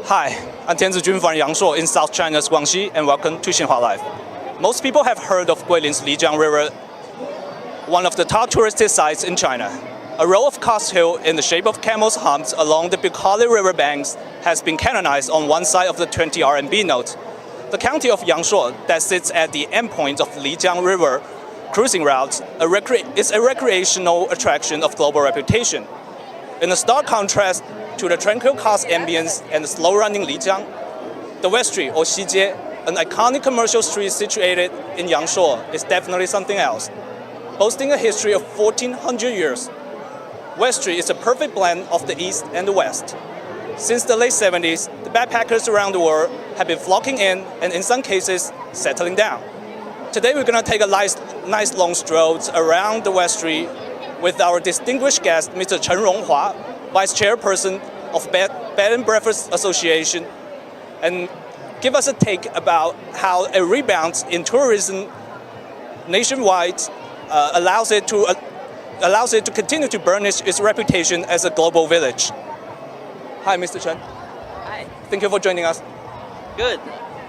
Hi, I'm Tian Zijun from Yangshuo in South China's Guangxi, and welcome to Xinhua Live. Most people have heard of Guilin's Lijiang River, one of the top touristic sites in China. A row of karst hill in the shape of camel's humps along the Bukhali River banks has been canonized on one side of the 20 RMB note. The county of Yangshuo, that sits at the endpoint of Lijiang River cruising routes, is a recreational attraction of global reputation. In a stark contrast to the tranquil karst ambience and the slow-running Lijiang, the West Street, or Xijie, an iconic commercial street situated in Yangshuo, is definitely something else. Boasting a history of 1400 years, West Street is a perfect blend of the East and the West. Since the late 70s, the backpackers around the world have been flocking in and in some cases, settling down. Today we're going to take a nice long stroll around the West Street with our distinguished guest, Mr. Chen Ronghua, Vice Chairperson of Bed and Breakfast Association, and give us a take about how a rebound in tourism nationwide allows it to continue to burnish its reputation as a global village. Hi, Mr. Chen. Hi. Thank you for joining us. Good.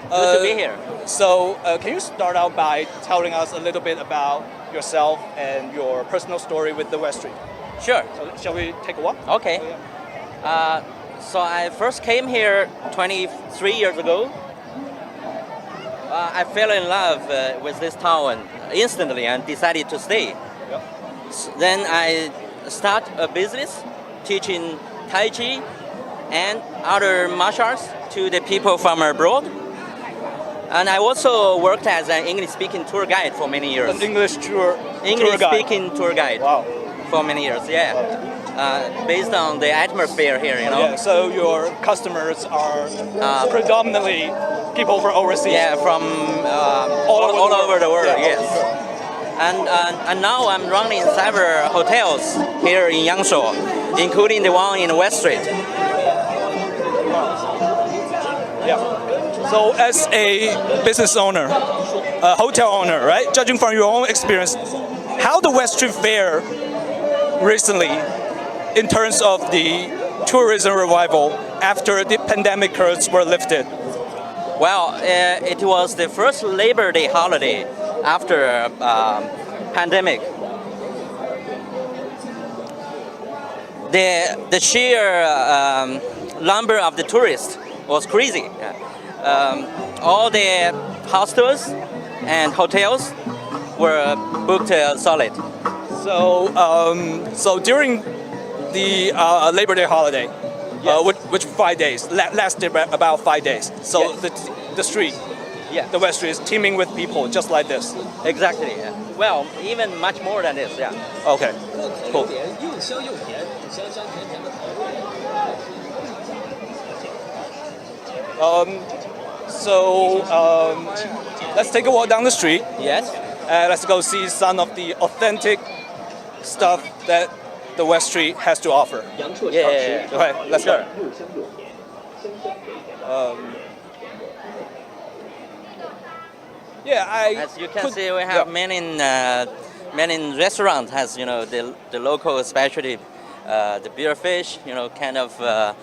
Good to be here. So, can you start out by telling us a little bit about yourself and your personal story with the West Street? Sure. So, shall we take a walk? Okay. So I first came here 23 years ago. I fell in love with this town instantly and decided to stay. Yep. Then I start a business teaching Tai Chi and other martial arts to the people from abroad. And I also worked as an English-speaking tour guide for many years. An English-speaking tour guide. Wow. For many years, yeah. Based on the atmosphere here, you know. Yeah, so your customers are predominantly people from overseas. Yeah, from all over the world, yeah. Yes. And now I'm running several hotels here in Yangshuo, including the one in West Street. Yeah. So as a business owner, a hotel owner, right? Judging from your own experience, how the West Street fare recently in terms of the tourism revival after the pandemic curbs were lifted? Well, it was the first Labor Day holiday after pandemic. The sheer number of the tourists was crazy. All the hostels and hotels were booked solid. So during the Labor Day holiday, yes. which 5 days, lasted about 5 days. So yes. the street, yeah. the West Street is teeming with people just like this. Exactly. Yeah. Well, even much more than this. Yeah. Okay, cool. Let's take a walk down the street. Yes. Let's go see some of the authentic stuff that the West Street has to offer. Yeah. Okay, let's go. As you can see, we have many restaurants has the local specialty, the beer fish, kind of the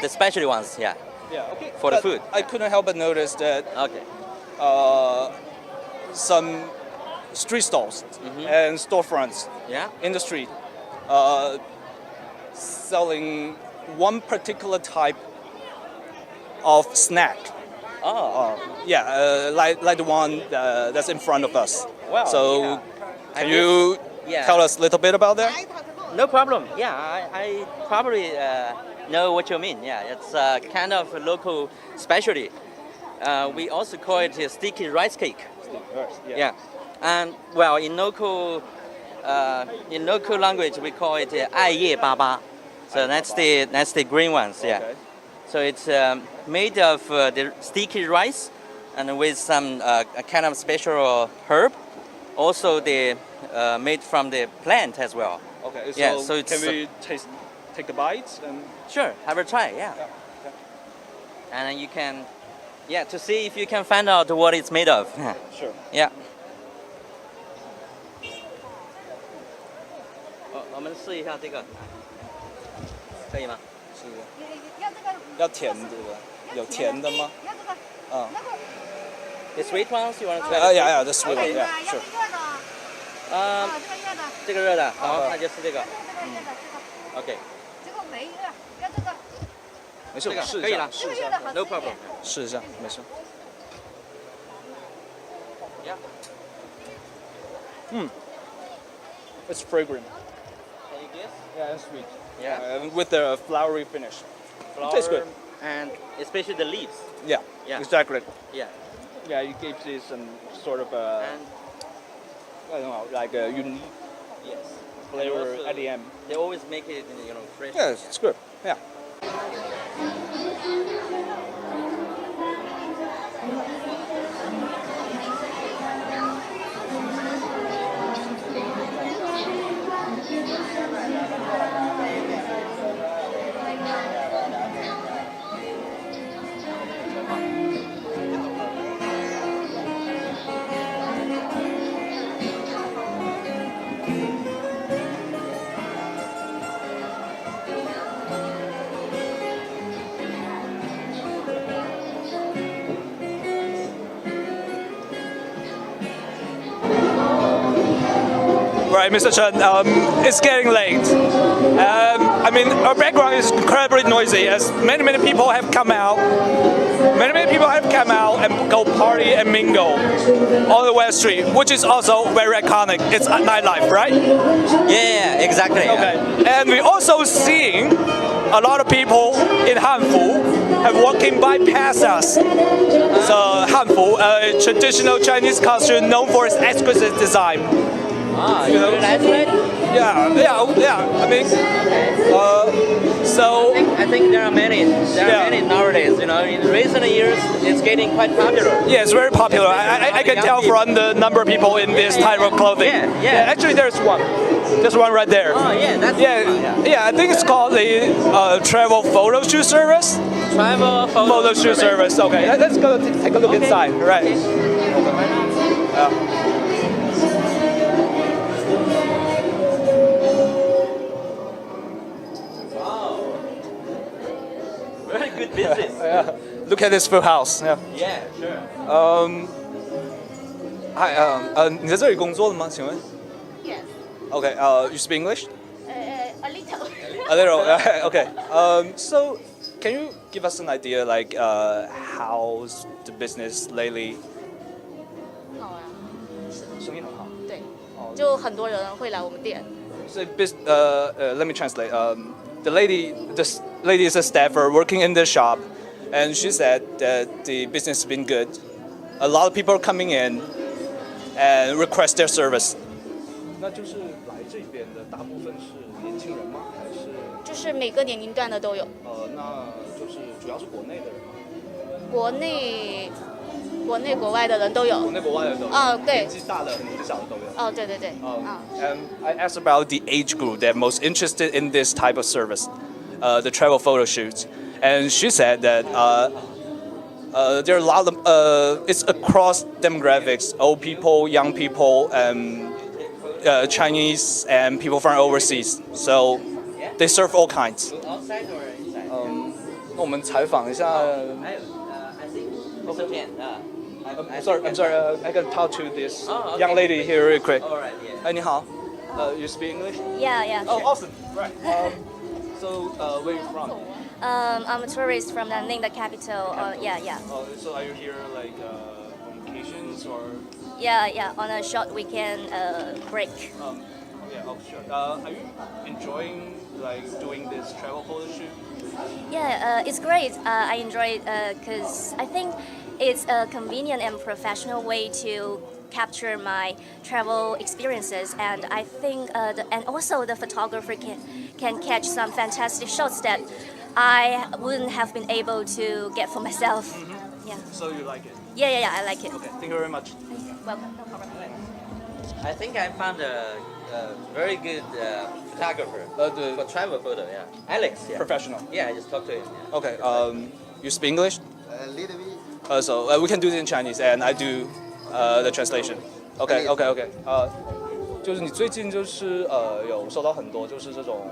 specialty ones. Yeah. Yeah. Okay. For the food. I couldn't help but notice that. Okay. Some street stalls and storefronts in the street selling one particular type of snack. Like the one that's in front of us. Wow. So can you tell us a little bit about that? No problem. Yeah, I probably know what you mean. Yeah, it's kind of a local specialty. We also call it a sticky rice cake. Yeah. And well, in local language we call it 艾叶粑粑. So that's the green ones. Yeah. Okay. So it's made of the sticky rice and with some kind of special herb. Also made from the plant as well. Okay. So, yeah, so it's, can we take a bite? Sure. Have a try. Yeah. Okay. And you can. Yeah, to see if you can find out what it's made of. Sure. Yeah. 我们试一下这个，可以吗？是的。要这个要甜的，有甜的吗？嗯。The sweet ones you want to try? Yeah, the sweet one. Yeah, sure. 这个热的，好，那就是这个。OK。这个没热，要这个。没事，这个试一下，可以了，试一下。 No problem. 试一下，没事。Yeah. It's fragrant. Can you guess? Yeah, and sweet. Yeah. With the flowery finish. Flower Tastes good. and especially the leaves. Yeah. Yeah. Exactly. Yeah. Yeah, it gives it some sort of a, And I don't know, like a unique yes. flavor And also, at the end. They always make it, fresh. Yeah, it's good. Yeah. Right, Mr. Chen, it's getting late. I mean, our background is incredibly noisy as many people have come out. Many people have come out and go party and mingle on the West Street, which is also very iconic. It's a nightlife, right? Yeah, exactly. Okay. And we also seeing a lot of people in Hanfu have walking by past us. So Hanfu, a traditional Chinese costume known for its exquisite design. You like it? Yeah. I mean, so I think there are many. Many nowadays. In recent years, it's getting quite popular. yeah, it's very popular. I can tell from the number of people in this type of clothing. Yeah. Actually, there's one. There's one right there. Oh yeah, that's Yeah, I think it's called the travel photo shoot service. Travel Photo shoot service. Okay, let's go take a look inside. Right. Okay. Very good business. Yeah. Look at this full house. Yeah. Yeah, sure. Hi. 你在这里工作的吗？请问 Yes.？Okay. You speak English? A little. A little. Okay. So, can you give us an idea, like, how's the business lately? 好啊，生意很好。对，就很多人会来我们店。So, let me translate. This lady is a staffer working in the shop, and she said that the business has been good. A lot of people are coming in and request their service. 那就是来这边的大部分是年轻人吗？还是？就是每个年龄段的都有。那就是主要是国内的人吗？国内国外的人都有。国内国外的都有。对。年纪大的、年纪小的都有。对。And I asked about the age group that most interested in this type of service, the travel photo shoots, and she said that there are a lot of it's across demographics: old people, young people, Chinese, and people from overseas. So they serve all kinds. Outside or inside? 那我们采访一下。I think Mr. Tian. I'm sorry. I can talk to this okay. young lady here real quick. All right, yeah. 哎，你好。You speak English? Yeah. Oh, Sure. awesome. Right. So, where are you from? I'm a tourist from the Ningbo capital. Yeah. So are you here like on vacations or? Yeah. On a short weekend break. Sure. Are you enjoying like doing this travel photo shoot? Yeah, it's great. I enjoy it because I think it's a convenient and professional way to capture my travel experiences, and I think and also the photographer can catch some fantastic shots that I wouldn't have been able to get for myself. Yeah. So you like it? Yeah, I like it. Okay. Thank you very much. Welcome. No problem. I think I found a very good photographer for travel photo. Yeah, Alex. Yeah. Professional. Yeah, I just talked to him. Yeah. Okay. You speak English? A little bit. So we can do it in Chinese, and I do the translation. Okay. 就是你最近就是有收到很多就是这种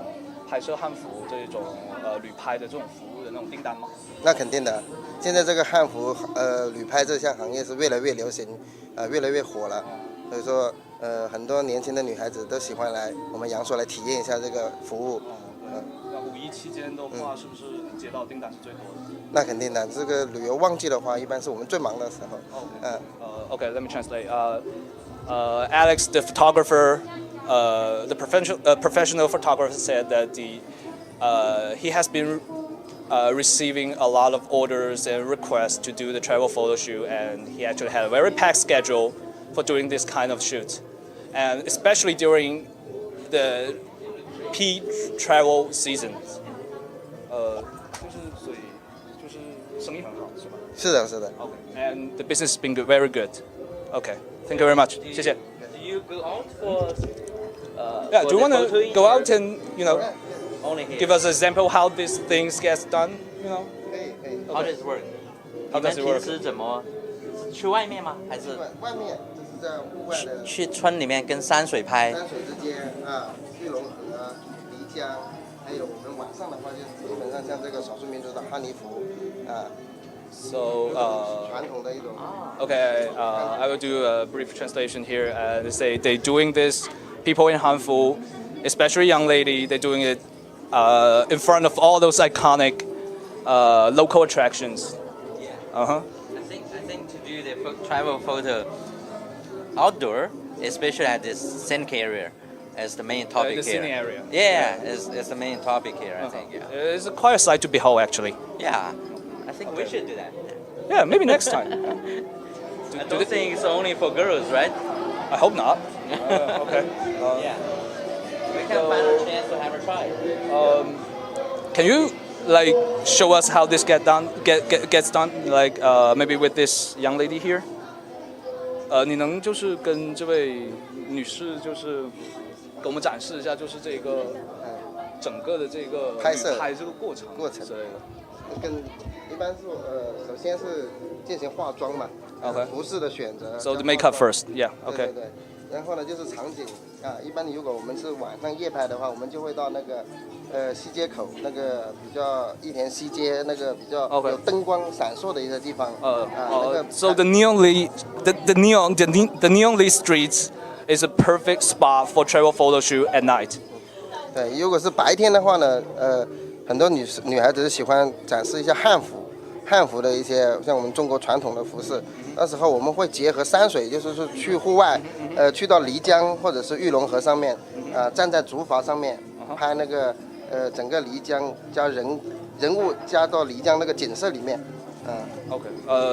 拍摄汉服这种旅拍的这种服务的那种订单吗？那肯定的，现在这个汉服旅拍这项行业是越来越流行，越来越火了，所以说很多年轻的女孩子都喜欢来我们阳朔来体验一下这个服务。那五一期间的话，是不是你接到订单是最多的？那肯定的，这个旅游旺季的话，一般是我们最忙的时候。Okay, let me translate. Alex, the photographer, the professional photographer said that he has been receiving a lot of orders and requests to do the travel photo shoot, and he actually had a very packed schedule for doing this kind of shoot, and especially during the peak travel seasons. 就是生意很好，是吧？是的，是的。Okay, and the business has been good, very good. Okay, thank you very much. 谢谢。Do you go out for? Yeah, for do you the want to photoing go or out and only here? give us an example how these things gets done? 可以可以。 How does it work? How does it work? 你们平时怎么去外面吗？还是外面就是在户外的去村里面跟山水拍？山水之间玉龙河、漓江，还有我们晚上的话，就基本上像这个少数民族的哈尼服So, 传统的一种。okay, I will do a brief translation here. They say they're doing this. People in Hanfu, especially young lady, they're doing it in front of all those iconic local attractions. Yeah. Uh-huh. I think to do the travel photo outdoor, especially at this scenic area, is the main topic the here. scenic area. Yeah, it's the main topic here. I think. Yeah. It's quite a sight to behold, actually. Yeah. I think we should do that. Yeah, maybe next time. I don't think it's only for girls, right? I hope not. Okay. Yeah. We can find a chance to have a try. Can you show us how this gets done? Like maybe with this young lady here. 你能就是跟这位女士就是给我们展示一下，就是这个整个的这个拍摄旅拍这个过程之类的。一般是首先是进行化妆嘛， Okay. 服饰的选择。 So the makeup first, yeah, 对 okay. 对。然后呢，就是场景一般如果我们是晚上夜拍的话，我们就会到那个西街口那个比较益田西街那个比较有灯光闪烁的一个地方。So the neon-lit streets is a perfect spot for travel photo shoot at night. 对，如果是白天的话呢，很多女孩子喜欢展示一下汉服的一些像我们中国传统的服饰。那时候我们会结合山水，就是说去户外，去到漓江或者是玉龙河上面，站在竹筏上面拍那个整个漓江加人物加到漓江那个景色里面。Okay.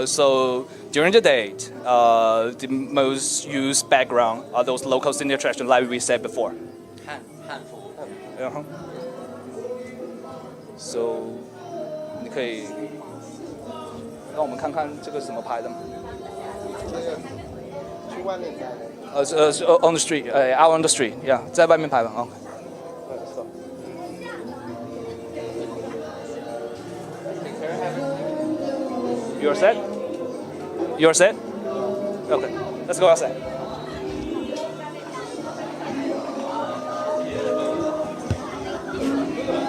So during the date, the most used background are those local scenic attractions, like we said before. 汉服。So 你可以让我们看看这个是怎么拍的吗？这个去外面拍的。on the street, out on the street, yeah， 在外面拍吧。Okay. You're set? You're set? Okay, let's go outside.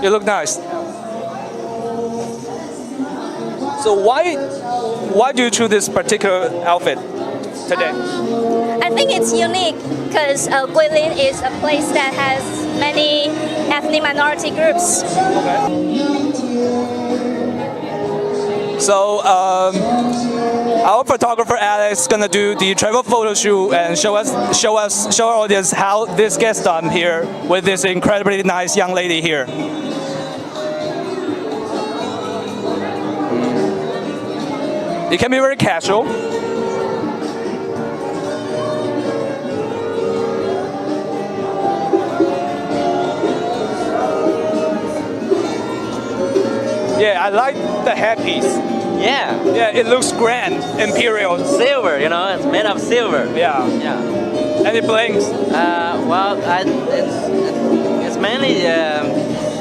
You look nice. So why do you choose this particular outfit today? I think it's unique because Guilin is a place that has many ethnic minority groups. So our photographer Alex is gonna do the travel photo shoot and show our audience how this gets done here with this incredibly nice young lady here. It can be very casual. Yeah, I like the headpiece. Yeah. Yeah, it looks grand, imperial. Silver, it's made of silver. Yeah. Yeah. And it blinks. Well, it's mainly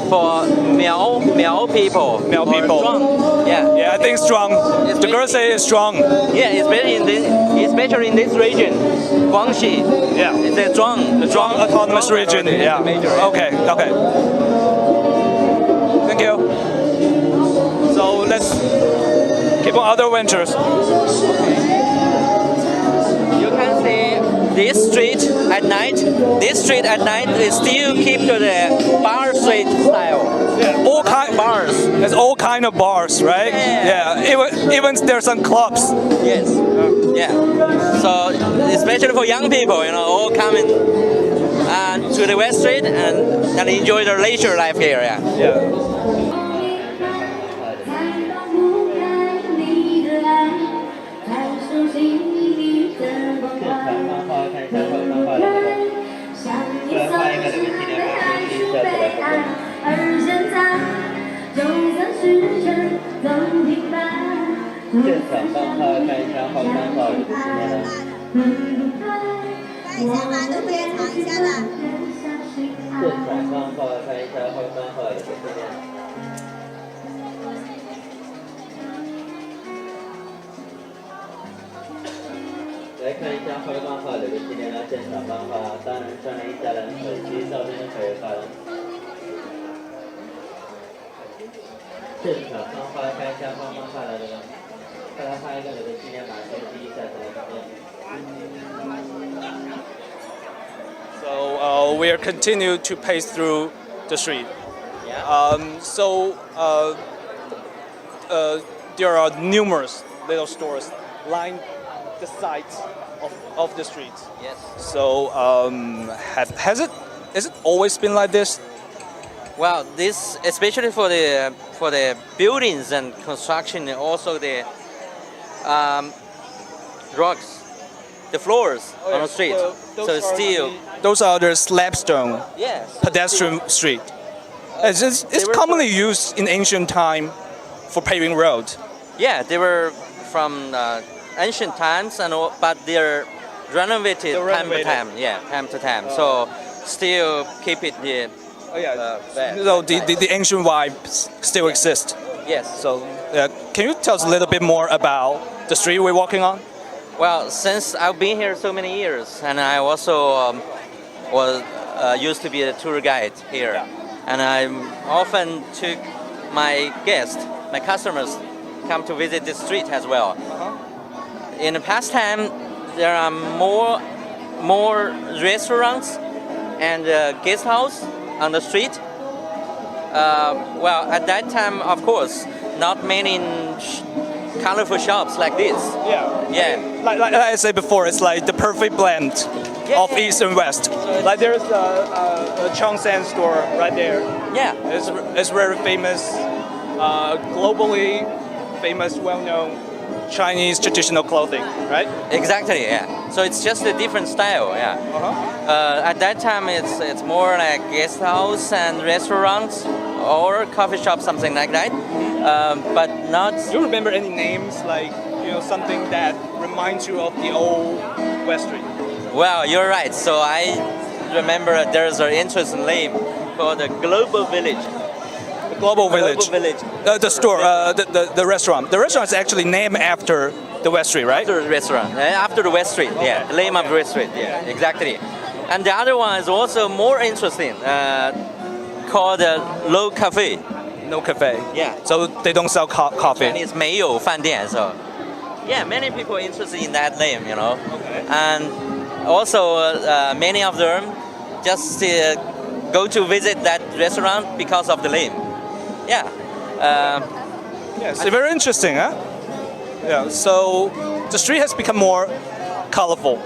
for Miao people. Miao people. Strong. Yeah. Yeah, I think strong. The girls say it's strong. Yeah, especially in this region, Guangxi. Yeah. It's a strong Autonomous region. Yeah. Major. Okay. let's keep on other ventures. You can see this street at night. This street at night is still keep to the bar street style. Yeah, all kind Bars. There's all kind of bars, right? Yeah. Even there's some clubs. Yes. Yeah. So especially for young people, all coming to the West Street and enjoy their leisure life here. Yeah. Yeah. 现场放炮，看一下后山炮有的纪念呢。现场放炮，看一下后山炮有的纪念。来看一下后山炮有的纪念呢，现场放炮，单人、双人、一家人，手机照片都可以发的。 现场放花，看一下放花来的，再来拍一个你的纪念码，先记一下这个照片。So we are continue to pace through the street. Yeah. There are numerous little stores lined the sides of the streets. Yes. So has it always been like this? Well, this especially for the buildings and construction, and also the rocks, the floors on the street. So still, Those are the slabstone yes, pedestrian street. It's were commonly used in ancient time for paving road. Yeah, they were from ancient times, but they're renovated They're time to renovated. time. Yeah, time to time. So still keep it the. Oh yeah. Bad. So the ancient vibes still exist. Yes. So can you tell us a little bit more about the street we're walking on? Well, since I've been here so many years, and I also was used to be a tour guide here, and I often took my guests, my customers, come to visit this street as well. In the past time, there are more restaurants and guest house on the street. Well, at that time, of course, not many colorful shops like this. Yeah. Yeah. Like I said before, it's like the perfect blend of yeah. East and West. Like there's a Chongsan store right there. Yeah. It's very famous, globally famous, well-known Chinese traditional clothing, right? Exactly. Yeah. So it's just a different style. Yeah. At that time, it's more like guest house and restaurants or coffee shop, something like that. But not. Do you remember any names, like something that reminds you of the old West Street? Well, you're right. So I remember there's an interesting name called the Global Village. The Global Village. Global Village. The store, the restaurant. The restaurant is actually named after the West Street, right? After the restaurant, after the West Street. Yeah, the name of the West Street. Yeah, exactly. And the other one is also more interesting, called Low Cafe. No cafe. Yeah. So they don't sell coffee. Chinese 没有饭店. So yeah, many people are interested in that name, Okay. And also many of them just go to visit that restaurant because of the name. Yeah. Yes, it's very interesting, huh? Yeah. So the street has become more colorful,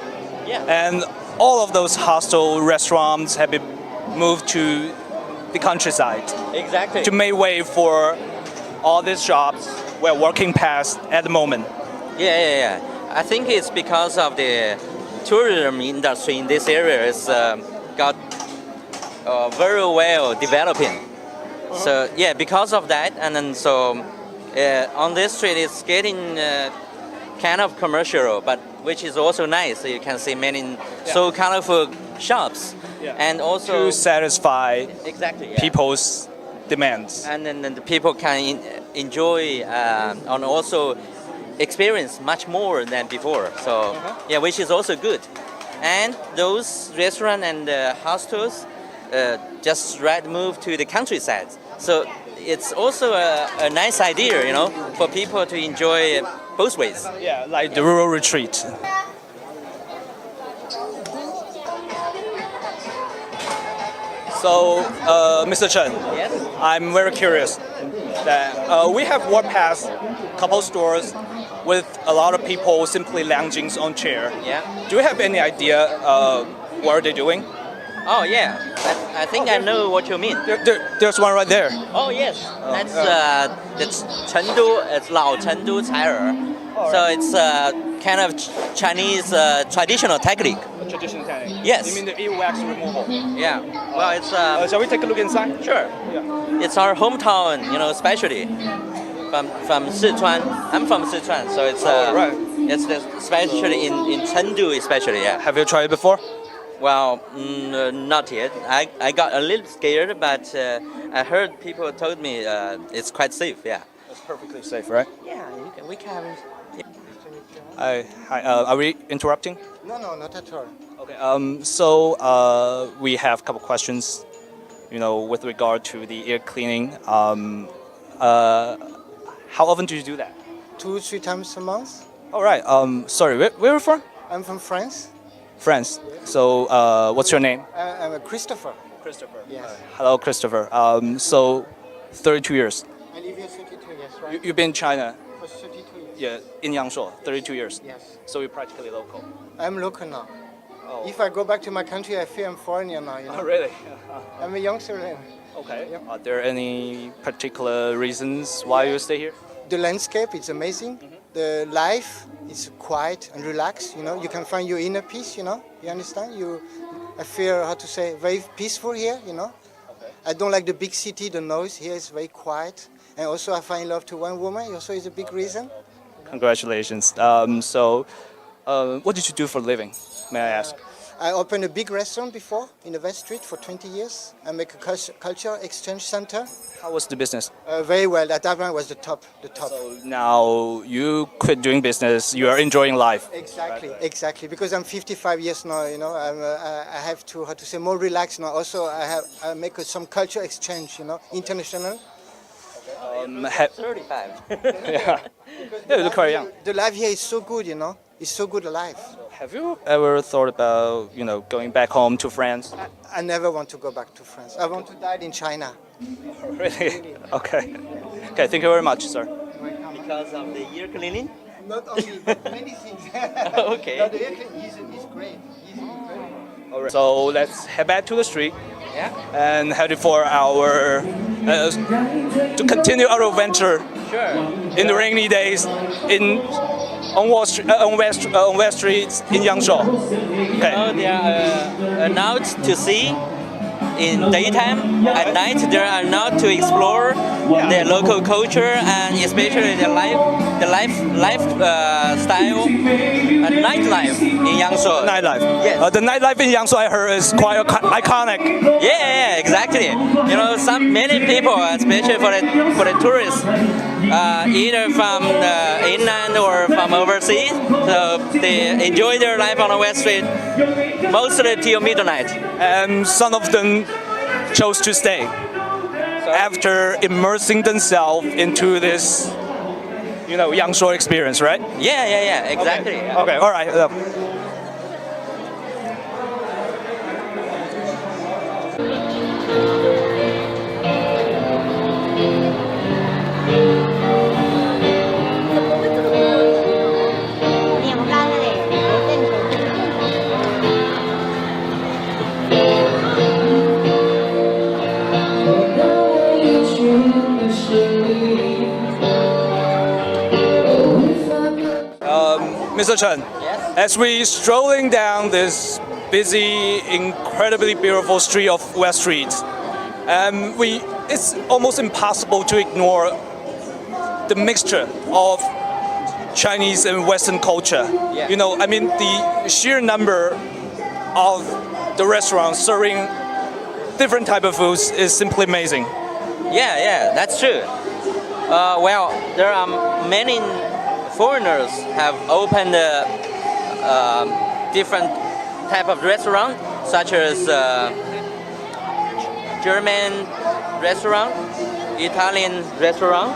Yeah. and all of those hostel restaurants have been moved to the countryside Exactly. to make way for all these shops we're walking past at the moment. Yeah. I think it's because of the tourism industry in this area is got very well developing. So yeah, because of that, and then so on this street it's getting kind of commercial, but which is also nice. So you can see many so colorful shops, and also To satisfy exactly yeah. people's demands. And then the people can enjoy and also experience much more than before. So yeah, which is also good. And those restaurants and hostels just move to the countryside. So it's also a nice idea, you know, for people to enjoy both ways. Yeah, like the rural retreat. So, Mr. Chen, Yes. I'm very curious that we have walked past a couple stores with a lot of people simply lounging on chair. Yeah. Do you have any idea what are they doing? Oh yeah. I think I know what you mean. There's one right there. Oh yes. That's Chengdu. It's Lao Chengdu Cai'er. So it's kind of Chinese traditional technique. Traditional technique. Yes. You mean the earwax removal? Yeah. Well, it's Shall we take a look inside? sure. Yeah. It's our hometown, you know, specialty from Sichuan. I'm from Sichuan, so it's right. it's the specialty in Chengdu, especially. Yeah. Have you tried it before? Well, not yet. I got a little scared, but I heard people told me it's quite safe. Yeah. It's perfectly safe, right? Yeah, we can. Hi. Are we interrupting? No, not at all. Okay. So we have a couple questions, you know, with regard to the ear cleaning. How often do you do that? 2-3 times a month. All right. Sorry. Where are you from? I'm from France. France. So what's your name? I'm a Christopher. Christopher. Yes. Hello, Christopher. So 32 years. I live here 32 years, right? You've been in China, For 32 years. yeah, in Yangshuo, 32 years. Yes. So you're practically local. I'm local now. Oh. If I go back to my country, I feel I'm foreigner now. You know? Oh, really? I'm a youngster then. Okay. Yep. Are there any particular reasons why you stay here? The landscape is amazing. The life is quiet and relaxed. You know, you can find your inner peace. You know, you understand? I feel how to say very peaceful here. You know, Okay. I don't like the big city. The noise here is very quiet. And also, I find love to one woman. Also, is a big reason. Congratulations. What did you do for a living? May I ask? I opened a big restaurant before in the West Street for 20 years. I make a culture exchange center. How was the business? Very well. At that one was the top. So now you quit doing business. You are enjoying life. Exactly. Because I'm 55 years now. You know, I have to how to say more relaxed now. Also, I make some culture exchange. You know, international. 35. Yeah, you look very young. The life here is so good. You know, it's so good alive. Have you ever thought about, you know, going back home to France? I never want to go back to France. I want to die in China. Really? Okay. Okay. Thank you very much, sir. Because of the ear cleaning? Not only, but many things. Okay. No, the airplane is great. He's incredible. All right. So let's head back to the street Yeah. and headed for our to continue our adventure Sure. in the rainy days on West Streets in Yangshuo. Okay. So they are announced to see in daytime. At night, they are allowed to explore their local culture and especially the lifestyle and nightlife in Yangshuo. Nightlife. Yes. The nightlife in Yangshuo, I heard, is quite iconic. Yeah, exactly. You know, many people, especially for the tourists, either from the inland or from overseas, so they enjoy their life on the West Street mostly till midnight. And some of them chose to stay after immersing themselves into this, you know, Yangshuo experience, right? Yeah, exactly. Yeah. Okay, all right. Mr. Chen, Yes. as we strolling down this busy, incredibly beautiful street of West Street, it's almost impossible to ignore the mixture of Chinese and Western culture. Yeah. You know, I mean, the sheer number of the restaurants serving different type of foods is simply amazing. Yeah, that's true. Well, there are many foreigners have opened different type of restaurant, such as German restaurant, Italian restaurant,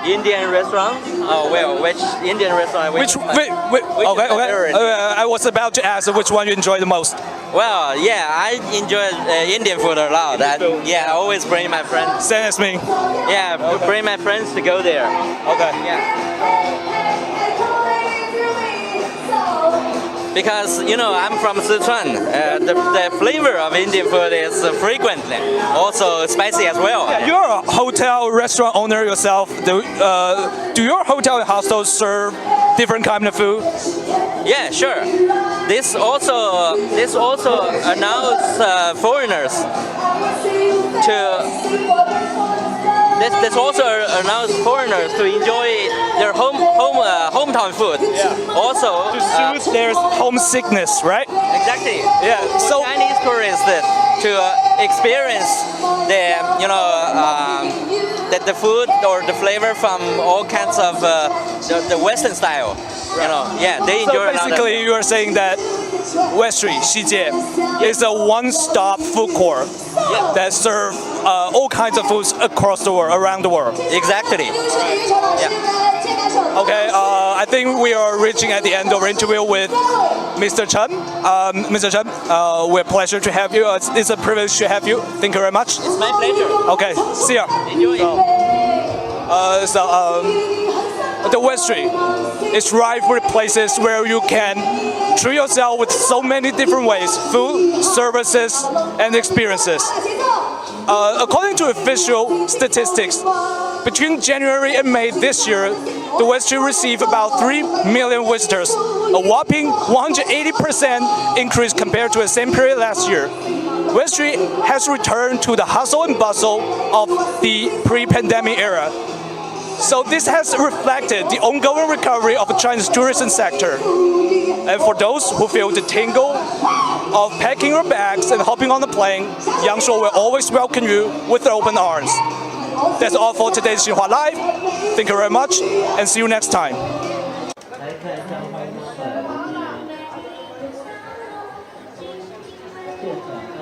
Indian restaurant. Oh well, which Indian restaurant? Which okay. I was about to ask which one you enjoy the most. Well, yeah, I enjoy Indian food a lot. I always bring my friends. Same as me. Yeah, bring my friends to go there. Okay. Yeah. Because I'm from Sichuan. The flavor of Indian food is frequently also spicy as well. You're a hotel restaurant owner yourself. Do your hotel and hostels serve different kind of food? Yeah, sure. This also allows foreigners This also allows foreigners to enjoy their hometown food. Yeah. Also To soothe their homesickness, right? exactly. Yeah. So Chinese tourists to experience the food or the flavor from all kinds of the Western style. They enjoy. So basically, you are saying that Westry Xijie is a one-stop food court that serve all kinds of foods across the world, around the world. Exactly. Yeah. Okay, I think we are reaching at the end of our interview with Mr. Chen. Mr. Chen, we're pleasure to have you. It's a privilege to have you. Thank you very much. It's my pleasure. Okay, see ya. Enjoy. The Westry is rife with places where you can treat yourself with so many different ways: food, services, and experiences. According to official statistics, between January and May this year, the Westry received about 3 million visitors, a whopping 180% increase compared to the same period last year. Westry has returned to the hustle and bustle of the pre-pandemic era. So this has reflected the ongoing recovery of the Chinese tourism sector. And for those who feel the tingle of packing your bags and hopping on the plane, Yangshuo will always welcome you with open arms. That's all for today's Xinhua Live. Thank you very much, and see you next time. 来看一下欢迎快来的现场。